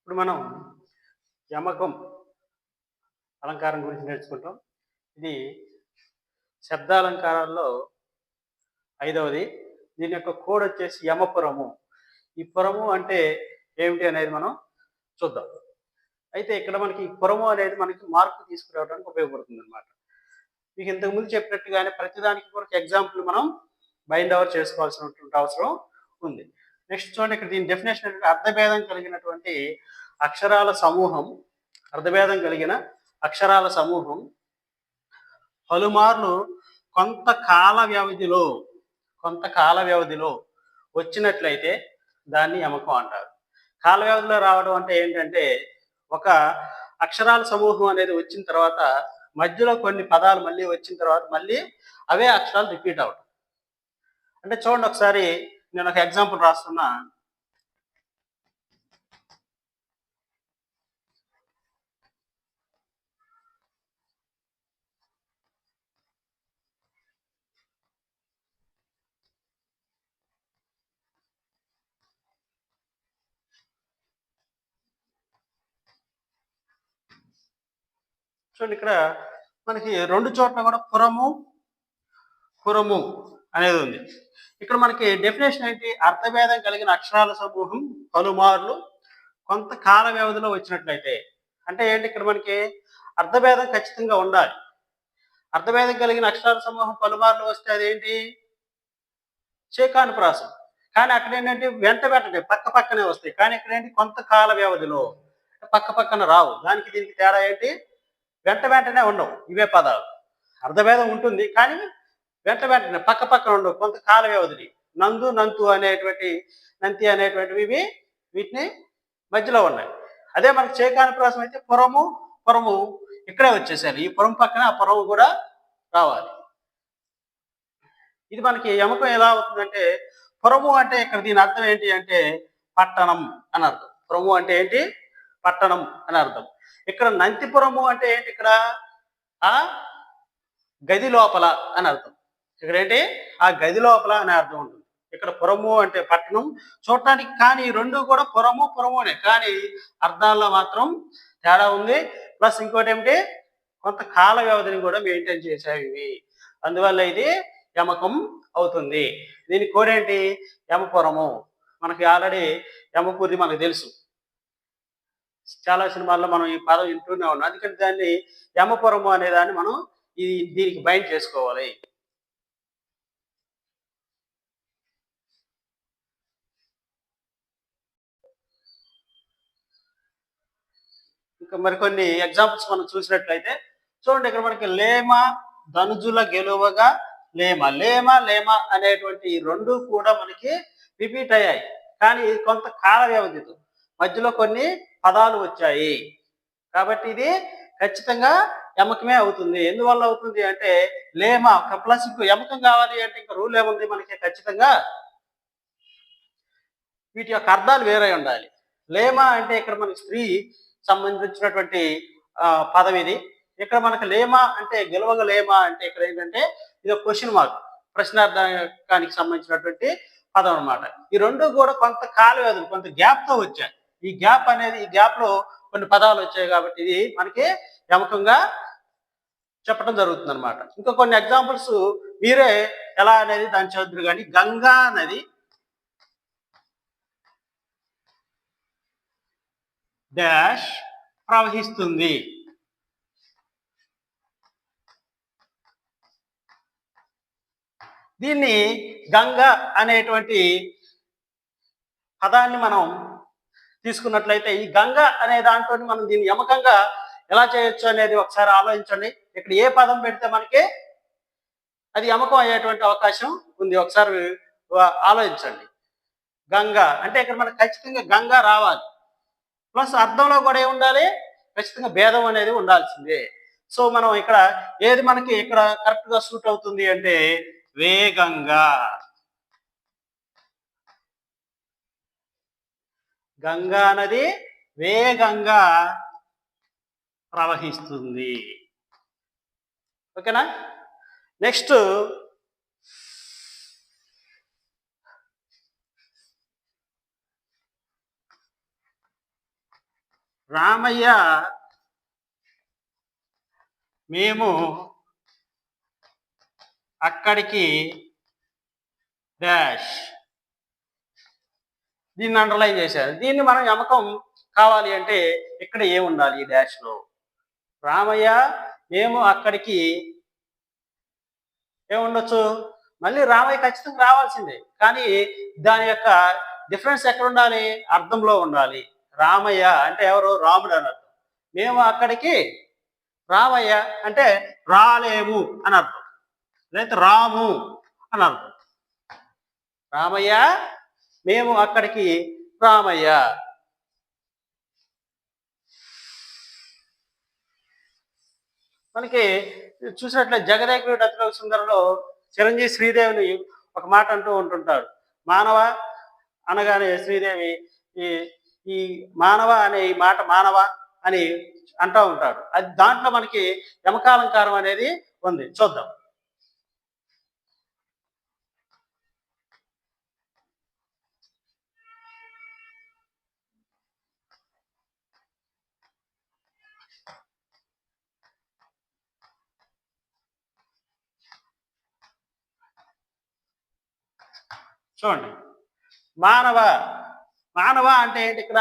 ఇప్పుడు మనం యమకం అలంకారం గురించి నేర్చుకుంటాం. ఇది శబ్దాలంకారాల్లో ఐదవది. దీని యొక్క కోడ్ వచ్చేసి యమపురము. ఈ పురము అంటే ఏమిటి అనేది మనం చూద్దాం. అయితే ఇక్కడ మనకి ఈ పురము అనేది మనకి మార్పు తీసుకురావడానికి ఉపయోగపడుతుందన్నమాట. మీకు ఇంతకుముందు చెప్పినట్టుగానే ప్రతిదానికి కూడా ఎగ్జాంపుల్ మనం బైండ్ ఓవర్ చేసుకోవాల్సినటువంటి అవసరం ఉంది. నెక్స్ట్ చూడండి, ఇక్కడ దీని డెఫినేషన్ ఏంటంటే అర్థభేదం కలిగినటువంటి అక్షరాల సమూహం, అర్థభేదం కలిగిన అక్షరాల సమూహం పలుమార్లు కొంతకాల వ్యవధిలో వచ్చినట్లయితే దాన్ని యమకం అంటారు. కాల వ్యవధిలో రావడం అంటే ఏంటంటే, ఒక అక్షరాల సమూహం అనేది వచ్చిన తర్వాత మధ్యలో కొన్ని పదాలు మళ్ళీ వచ్చిన తర్వాత మళ్ళీ అవే అక్షరాలు రిపీట్ అవడం. అంటే చూడండి, ఒకసారి నేను ఒక ఎగ్జాంపుల్ రాస్తున్నా. చూడండి, ఇక్కడ మనకి రెండు చోట్ల కూడా పురము అనేది ఉంది. ఇక్కడ మనకి డెఫినేషన్ ఏంటి? అర్థభేదం కలిగిన అక్షరాల సమూహం పలుమార్లు కొంత కాల వ్యవధిలో వచ్చినట్లయితే అంటే ఏంటి? ఇక్కడ మనకి అర్థభేదం ఖచ్చితంగా ఉండాలి. అర్థభేదం కలిగిన అక్షరాల సమూహం పలుమార్లు వస్తే అదేంటి? చేకానుప్రాసం. కానీ అక్కడ ఏంటంటే వెంట వెంటనే పక్క పక్కనే వస్తాయి. కానీ ఇక్కడ ఏంటి? కొంత కాల వ్యవధిలో, పక్క పక్కన రావు. దానికి దీనికి తేడా ఏంటి? వెంట వెంటనే ఉండవు ఇవే పదాలు. అర్థభేదం ఉంటుంది కానీ వెంట వెంటనే పక్క పక్కన ఉండవు, కొంత కాల వ్యవధిని. నందు నంతు అనేటువంటి నంతి అనేటువంటివి వీటిని మధ్యలో ఉన్నాయి. అదే మనకి చేకానుప్రాసం అయితే పురము ఇక్కడే వచ్చేసారు. ఈ పురం పక్కన ఆ పురము కూడా రావాలి. ఇది మనకి యమకం ఎలా అవుతుందంటే, పురము అంటే ఇక్కడ దీని అర్థం ఏంటి అంటే పట్టణం అని అర్థం. పురము అంటే ఏంటి? పట్టణం అని అర్థం. ఇక్కడ నంతిపురము అంటే ఏంటి? ఇక్కడ ఆ గది లోపల అని అర్థం. ఇక్కడ ఏంటి? ఆ గది లోపల అనే అర్థం ఉంటుంది. ఇక్కడ పురము అంటే పట్టణం చూడటానికి, కానీ రెండు కూడా పురమునే, కానీ అర్థాల్లో మాత్రం తేడా ఉంది. ప్లస్ ఇంకోటి ఏమిటి? కొంత కాల వ్యవధిని కూడా మెయింటైన్ చేసేవి ఇవి. అందువల్ల ఇది యమకం అవుతుంది. దీని కోడ్ ఏంటి? యమపురము. మనకి ఆల్రెడీ యమపురి మనకు తెలుసు, చాలా సినిమాల్లో మనం ఈ పదం వింటూనే ఉన్నాం. అందుకని దాన్ని యమపురము అనే దాన్ని మనం దీనికి బైండ్ చేసుకోవాలి. ఇంకా మరికొన్ని ఎగ్జాంపుల్స్ మనం చూసినట్లయితే చూడండి, ఇక్కడ మనకి లేమ ధనుజుల గెలువగా లేమ అనేటువంటి ఈ రెండు కూడా మనకి రిపీట్ అయ్యాయి. కానీ కొంత కాల వ్యవధితో మధ్యలో కొన్ని పదాలు వచ్చాయి. కాబట్టి ఇది ఖచ్చితంగా యమకమే అవుతుంది. ఎందువల్ల అవుతుంది అంటే లేమ ప్లస్ ఇంకో యమకం కావాలి అంటే ఇంకా రూల్ ఏముంది మనకి? ఖచ్చితంగా వీటి యొక్క అర్థాలు వేరే ఉండాలి. లేమ అంటే ఇక్కడ మనకి స్త్రీ సంబంధించినటువంటి పదం ఇది. ఇక్కడ మనకి లేమ అంటే గెలవగ లేమ అంటే ఇక్కడ ఏంటంటే ఇది ఒక క్వశ్చన్ మార్క్, ప్రశ్నార్థకానికి సంబంధించినటువంటి పదం అనమాట. ఈ రెండు కూడా కొంత కాల వ్యవధి, కొంత గ్యాప్ తో వచ్చాయి. ఈ గ్యాప్ లో కొన్ని పదాలు వచ్చాయి కాబట్టి ఇది మనకి యమకంగా చెప్పడం జరుగుతుంది అనమాట. ఇంకా కొన్ని ఎగ్జాంపుల్స్ మీరే ఎలా అనేది దాని చదువుతురు. కానీ గంగా నది డాష్ ప్రవహిస్తుంది. దీన్ని గంగా అనేటువంటి పదాన్ని మనం తీసుకున్నట్లయితే ఈ గంగ అనే దాంట్లో మనం దీన్ని యమకంగా ఎలా చేయొచ్చు అనేది ఒకసారి ఆలోచించండి. ఇక్కడ ఏ పదం పెడితే మనకి అది యమకం అయ్యేటువంటి అవకాశం ఉంది, ఒకసారి ఆలోచించండి. గంగ అంటే ఇక్కడ మనకు ఖచ్చితంగా గంగా రావాలి. ప్లస్ అర్థంలో కూడా ఏముండాలి? ఖచ్చితంగా భేదం అనేది ఉండాల్సిందే. సో మనం ఇక్కడ ఏది మనకి ఇక్కడ కరెక్ట్ గా సూట్ అవుతుంది అంటే వేగంగా. గంగా నది వేగంగా ప్రవహిస్తుంది. ఓకేనా? నెక్స్ట్ రామయ్య మేము అక్కడికి డాష్. దీన్ని అండర్లైన్ చేశారు. దీన్ని మనం యమకం కావాలి అంటే ఇక్కడ ఏముండాలి ఈ డాష్లో? రామయ్య మేము అక్కడికి ఏముండొచ్చు? మళ్ళీ రామయ్య ఖచ్చితంగా రావాల్సిందే. కానీ దాని యొక్క డిఫరెన్స్ ఎక్కడ ఉండాలి? అర్థంలో ఉండాలి. రామయ్య అంటే ఎవరు? రాముడు అని అర్థం. మేము అక్కడికి రామయ్య అంటే రాలేము అని అర్థం, లేదా రాము అని అర్థం. రామయ్య మేము అక్కడికి రామయ్య. మనకి చూసినట్లే జగదేకుడు అతిలోక సుందరంలో చిరంజీవి శ్రీదేవిని ఒక మాట అంటూ ఉంటుంటాడు. మానవ అనగానే శ్రీదేవి ఈ ఈ మానవ అనే ఈ మాట మానవ అని అంటూ ఉంటాడు. అది దాంట్లో మనకి యమకాలంకారం అనేది ఉంది. చూద్దాం. చూడండి, మానవ. మానవ అంటే ఏంటి? ఇక్కడ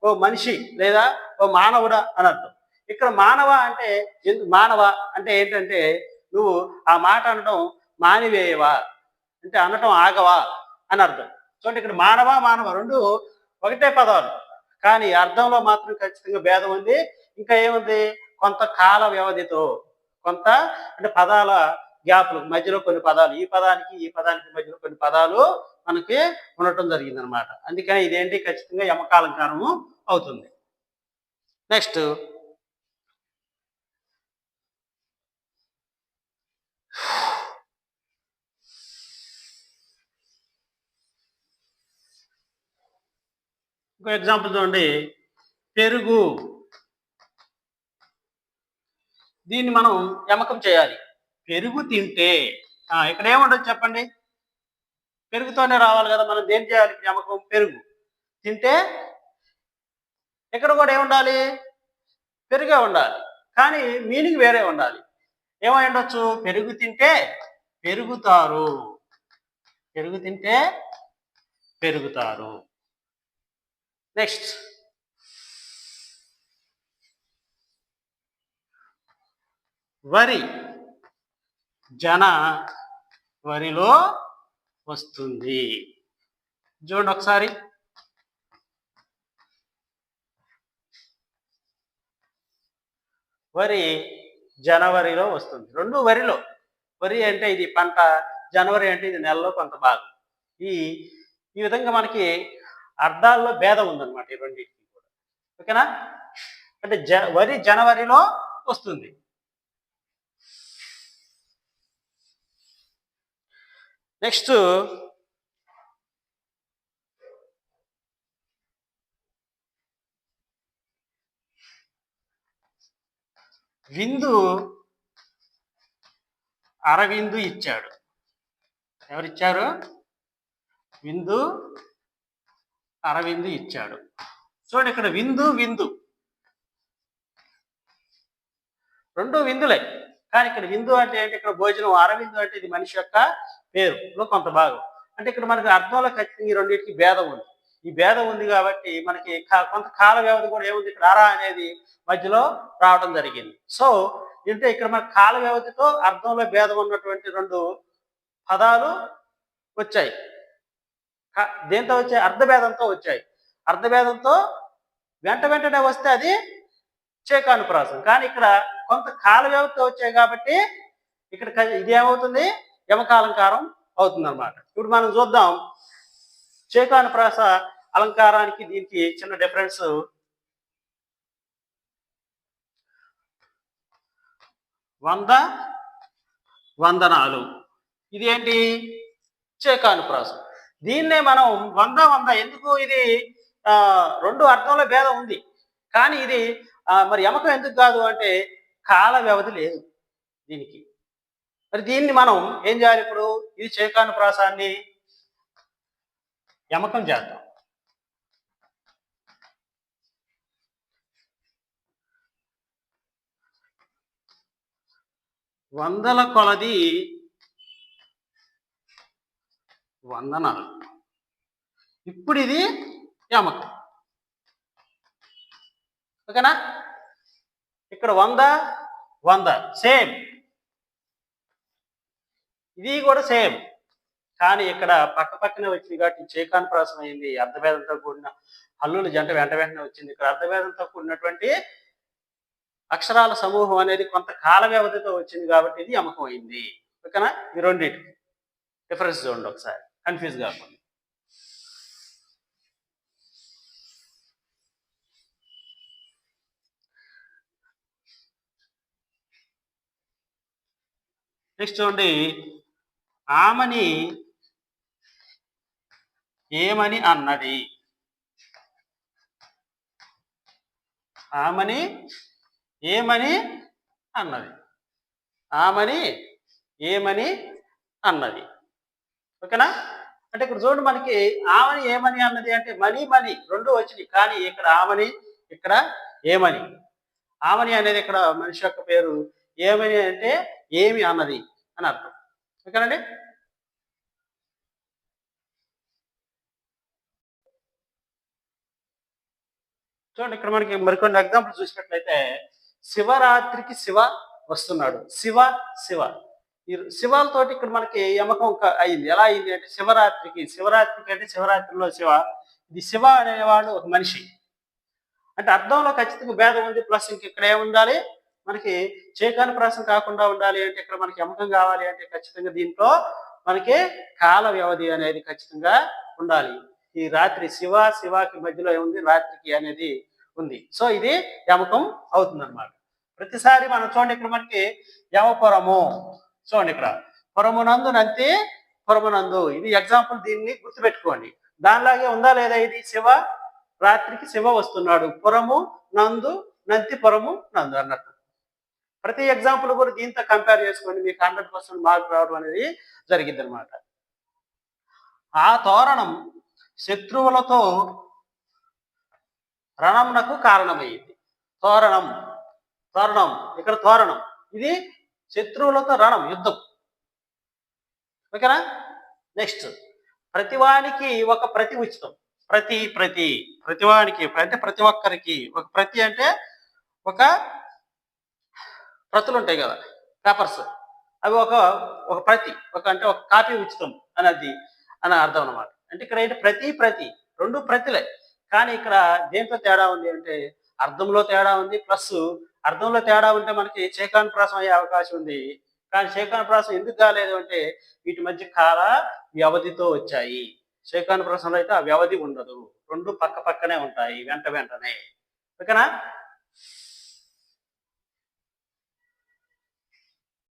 ఓ మనిషి లేదా ఓ మానవుడా అని అర్థం. ఇక్కడ మానవ అంటే మానవ అంటే ఏంటంటే నువ్వు ఆ మాట అనడం మానివేయవా అంటే అనటం ఆగవా అని అర్థం. చూడండి, ఇక్కడ మానవ మానవ రెండు ఒకటే పదాలు, కానీ అర్థంలో మాత్రం ఖచ్చితంగా భేదం ఉంది. ఇంకా ఏముంది? కొంత కాల వ్యవధితో, కొంత అంటే పదాల గ్యాప్లు మధ్యలో కొన్ని పదాలు, ఈ పదానికి ఈ పదానికి మధ్యలో కొన్ని పదాలు మనకి ఉండటం జరిగింది అనమాట. అందుకని ఇదేంటి? ఖచ్చితంగా యమకాలంకారము అవుతుంది. నెక్స్ట్ ఇంకో ఎగ్జాంపుల్ చూడండి, పెరుగు. దీన్ని మనం యమకం చేయాలి. పెరుగు తింటే ఇక్కడ ఏముండదు చెప్పండి? పెరుగుతోనే రావాలి కదా. మనం దేని చేయాలి యమకం? పెరుగు తింటే ఇక్కడ కూడా ఏముండాలి? పెరుగే ఉండాలి, కానీ మీనింగ్ వేరే ఉండాలి. ఏమై ఉండొచ్చు? పెరుగు తింటే పెరుగుతారు, పెరుగు తింటే పెరుగుతారు. నెక్స్ట్ వరి. వరిలో వస్తుంది. చూడండి ఒకసారి, వరి జనవరిలో వస్తుంది. రెండు వరిలో. వరి అంటే ఇది పంట, జనవరి అంటే ఇది నెలలో కొంత భాగం. ఈ విధంగా మనకి అర్థాల్లో భేదం ఉందన్నమాట ఈ రెండింటికి కూడా. ఓకేనా? అంటే వరి జనవరిలో వస్తుంది. నెక్స్ట్ విందు అరవిందు ఇచ్చాడు. ఎవరిచ్చారు? విందు అరవిందు ఇచ్చాడు. చూడండి, ఇక్కడ విందు విందు రెండు విందులే, కానీ ఇక్కడ విందు అంటే ఏంటి? ఇక్కడ భోజనం. అరవిందు అంటే ఇది మనిషి యొక్క పేరులో కొంత భాగం. అంటే ఇక్కడ మనకి అర్థంలో ఖచ్చితంగా ఈ రెండింటికి భేదం ఉంది. ఈ భేదం ఉంది కాబట్టి మనకి కొంత కాల వ్యవధి కూడా ఏముంది? ఇక్కడ అర అనేది మధ్యలో రావడం జరిగింది. సో అంటే ఇక్కడ మన కాల వ్యవధితో అర్థంలో భేదం ఉన్నటువంటి రెండు పదాలు వచ్చాయి. దేంతో వచ్చాయి? అర్థభేదంతో వచ్చాయి. అర్థభేదంతో వెంటనే వస్తే అది చేకానుప్రాసం. కానీ ఇక్కడ కొంత కాల వ్యవధితో వచ్చాయి కాబట్టి ఇక్కడ ఇదేమవుతుంది? యమకాలంకారం అవుతుంది అనమాట. ఇప్పుడు మనం చూద్దాం చేకానుప్రాస అలంకారానికి దీనికి చిన్న డిఫరెన్స్. వందనాలు, ఇది ఏంటి? చేకానుప్రాసం. దీన్నే మనం వంద ఎందుకు? ఇది రెండు అర్థంలో భేదం ఉంది, కానీ ఇది మరి యమకం ఎందుకు కాదు అంటే కాల వ్యవధి లేదు దీనికి. మరి దీన్ని మనం ఏం చేయాలి? ఇప్పుడు ఇది చేకానుప్రాసాన్ని యమకం చేద్దాం. వందల కొలది వందనాలు. ఇప్పుడు ఇది యమకం. ఓకేనా? ఇక్కడ 100 100 సేమ్, ఇది కూడా సేమ్. కానీ ఇక్కడ పక్క పక్కనే వచ్చింది కాబట్టి చేకాను ప్రాసం అయింది. అర్ధభేదంతో కూడిన హల్లుల జంట వెంట వెంటనే వచ్చింది. ఇక్కడ అర్ధభేదంతో కూడినటువంటి అక్షరాల సమూహం అనేది కొంత కాల వ్యవధితో వచ్చింది కాబట్టి ఇది యమకం అయింది. ఓకేనా? ఈ రెండింటి డిఫరెన్స్ చూడండి ఒకసారి, కన్ఫ్యూజ్ కాకుండా. నెక్స్ట్ చూడండి, ఆమని ఏమని అన్నది. ఆమని ఏమని అన్నది. ఆమని ఏమని అన్నది. ఓకేనా? అంటే ఇక్కడ చూడండి, మనకి ఆమని ఏమని అన్నది అంటే మని మని రెండు వచ్చినాయి. కానీ ఇక్కడ ఆమని, ఇక్కడ ఏమని. ఆమని అనేది ఇక్కడ మనిషి యొక్క పేరు, ఏమని అంటే ఏమి అన్నది అని అర్థం. ఓకేనండి? చూడండి, ఇక్కడ మనకి మరికొన్ని ఎగ్జాంపుల్ చూసినట్లయితే, శివరాత్రికి శివ వస్తున్నాడు. శివ శివ, ఈ శివాలతోటి ఇక్కడ మనకి యమకం అయింది. ఎలా అయింది అంటే శివరాత్రికి అంటే శివరాత్రిలో శివ. ఇది శివ అనేవాడు ఒక మనిషి అంటే అర్థంలో ఖచ్చితంగా భేదం ఉంది. ప్లస్ ఇంక ఇక్కడ ఏముండాలి, మనకి చేకాను ప్రాసం కాకుండా ఉండాలి అంటే ఇక్కడ మనకి యమకం కావాలి అంటే ఖచ్చితంగా దీంట్లో మనకి కాల వ్యవధి అనేది ఖచ్చితంగా ఉండాలి. ఈ రాత్రి శివకి మధ్యలో ఏముంది, రాత్రికి అనేది ఉంది. సో ఇది యమకం అవుతుంది అనమాట. ప్రతిసారి మనం చూడండి, ఇక్కడ మనకి యమపురము చూడండి, ఇక్కడ పురమునందు నంతి పురమునందు, ఇది ఎగ్జాంపుల్. దీన్ని గుర్తుపెట్టుకోండి. దానిలాగే ఉందా లేదా, ఇది శివ రాత్రికి శివ వస్తున్నాడు, పురము నందు నంతి పురము నందు అన్నట్టు. ప్రతి ఎగ్జాంపుల్ కూడా దీంతో కంపేర్ చేసుకోండి, మీకు 100% మార్క్ రావడం అనేది జరిగింది అనమాట. ఆ తోరణం శత్రువులతో రణమునకు కారణమైంది. తోరణం తోరణం ఇక్కడ తోరణం, ఇది శత్రువులతో రణం, యుద్ధం. ఓకేనా? నెక్స్ట్, ప్రతివానికి ఒక ప్రతి ఉచితం. ప్రతివానికి అంటే ప్రతి ఒక్కరికి ఒక ప్రతి అంటే ఒక ప్రతులు ఉంటాయి కదా, పేపర్స్, అవి ఒక ప్రతి అంటే ఒక కాపీ ఉచితం అనేది అని అర్థం అనమాట. అంటే ఇక్కడ ఏంటి, ప్రతి రెండు ప్రతిలే. కానీ ఇక్కడ దేంట్లో తేడా ఉంది అంటే అర్థంలో తేడా ఉంది. ప్లస్ అర్థంలో తేడా ఉంటే మనకి చేకాను ప్రాసం అయ్యే అవకాశం ఉంది. కానీ చేకాను ప్రాసం ఎందుకు కాలేదు అంటే వీటి మధ్య కాల వ్యవధితో వచ్చాయి. చేకాను ప్రాసంలో అయితే ఆ వ్యవధి ఉండదు, రెండు పక్క పక్కనే ఉంటాయి, వెంటనే. ఓకేనా?